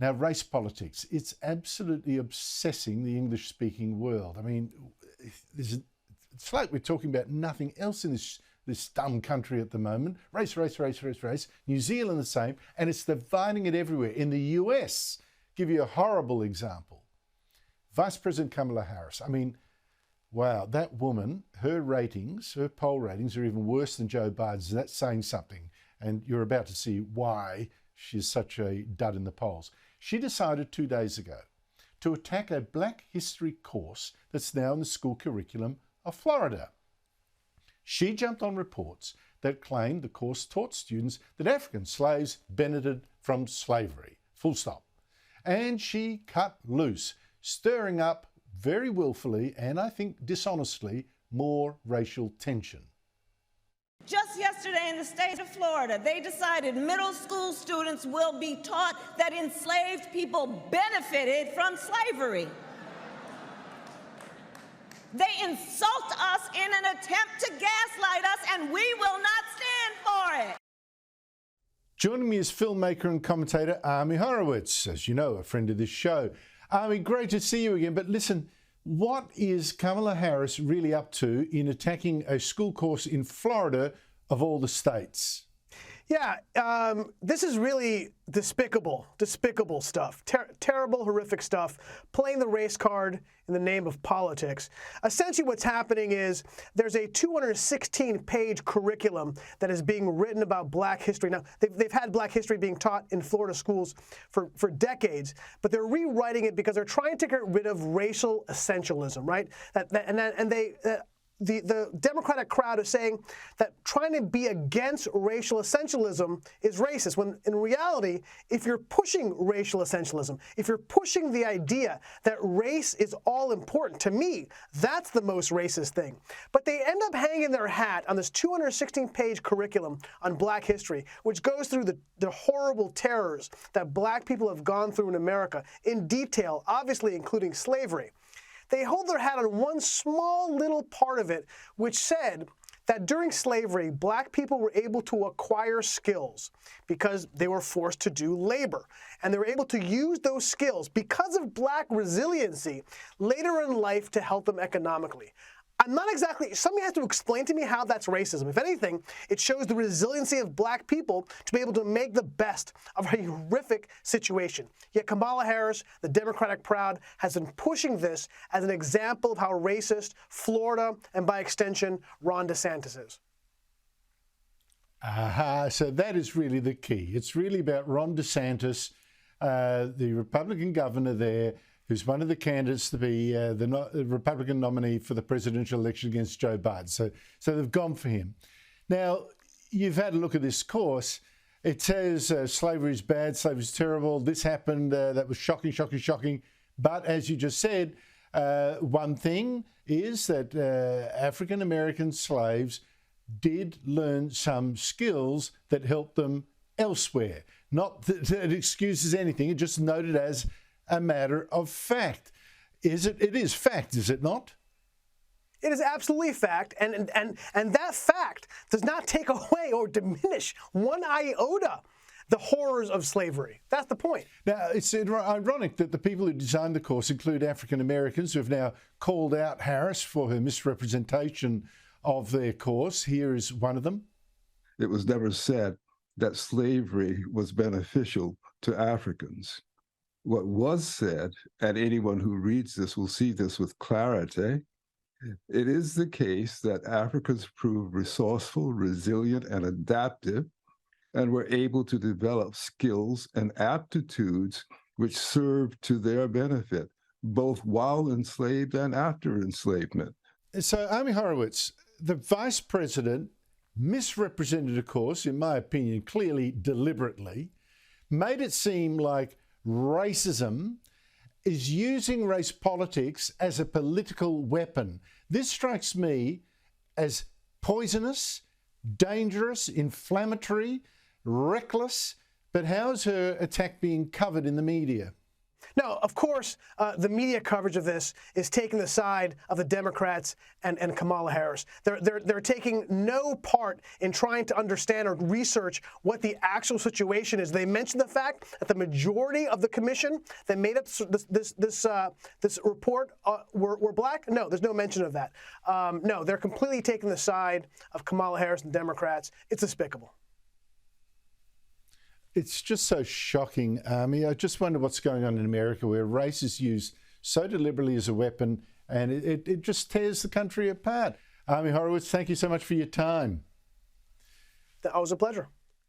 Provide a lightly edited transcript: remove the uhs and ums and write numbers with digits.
Now, race politics, it's absolutely obsessing the English-speaking world. I mean, it's like we're talking about nothing else in this dumb country at the moment. Race, race, race, race, race. New Zealand the same, and it's dividing it everywhere. In the US, give you a horrible example. Vice President Kamala Harris. I mean, wow, that woman, her poll ratings are even worse than Joe Biden's. That's saying something. And you're about to see why she's such a dud in the polls. She decided 2 days ago to attack a Black history course that's now in the school curriculum of Florida. She jumped on reports that claimed the course taught students that African slaves benefited from slavery, full stop. And she cut loose, stirring up very willfully and I think dishonestly more racial tension. Just yesterday in the state of Florida, they decided middle school students will be taught that enslaved people benefited from slavery. They insult us in an attempt to gaslight us, and we will not stand for it. Joining me is filmmaker and commentator Ari Horowitz, as you know, a friend of this show. Ari, great to see you again, but listen, what is Kamala Harris really up to in attacking a school course in Florida of all the states? Yeah, this is really despicable stuff. Terrible, horrific stuff. Playing the race card in the name of politics. Essentially what's happening is there's a 216-page curriculum that is being written about Black history. Now, they've had Black history being taught in Florida schools for decades, but they're rewriting it because they're trying to get rid of racial essentialism, right? The Democratic crowd is saying that trying to be against racial essentialism is racist, when in reality, if you're pushing racial essentialism, if you're pushing the idea that race is all important, to me, that's the most racist thing. But they end up hanging their hat on this 216-page curriculum on Black history, which goes through the horrible terrors that Black people have gone through in America in detail, obviously including slavery. They hold their hat on one small little part of it, which said that during slavery, Black people were able to acquire skills because they were forced to do labor. And they were able to use those skills because of Black resiliency later in life to help them economically. I'm not exactly, somebody has to explain to me how that's racism. If anything, it shows the resiliency of Black people to be able to make the best of a horrific situation. Yet Kamala Harris, the Democratic crowd, has been pushing this as an example of how racist Florida and by extension Ron DeSantis is. So that is really the key. It's really about Ron DeSantis, the Republican governor there, who's one of the candidates to be the Republican nominee for the presidential election against Joe Biden. So they've gone for him. Now, you've had a look at this course. It says slavery is bad, slavery is terrible, this happened, that was shocking, shocking, shocking. But as you just said, one thing is that African-American slaves did learn some skills that helped them elsewhere. Not that it excuses anything, it's just noted as a matter of fact. It is fact, is it not? It is absolutely fact, and that fact does not take away or diminish one iota the horrors of slavery. That's the point. Now, it's ironic that the people who designed the course include African Americans who have now called out Harris for her misrepresentation of their course. Here is one of them. It was never said that slavery was beneficial to Africans. What was said, and anyone who reads this will see this with clarity, it is the case that Africans proved resourceful, resilient, and adaptive, and were able to develop skills and aptitudes which served to their benefit, both while enslaved and after enslavement. So, Ari Horowitz, the vice president misrepresented a course, in my opinion, clearly deliberately, made it seem like racism is using race politics as a political weapon. This strikes me as poisonous, dangerous, inflammatory, reckless. But how is her attack being covered in the media? No, of course, the media coverage of this is taking the side of the Democrats and Kamala Harris. They're taking no part in trying to understand or research what the actual situation is. They mentioned the fact that the majority of the commission that made up this report were black. No, there's no mention of that. No, they're completely taking the side of Kamala Harris and Democrats. It's despicable. It's just so shocking, Army. I just wonder what's going on in America, where race is used so deliberately as a weapon, and it just tears the country apart. Ari Horowitz, thank you so much for your time. That was a pleasure.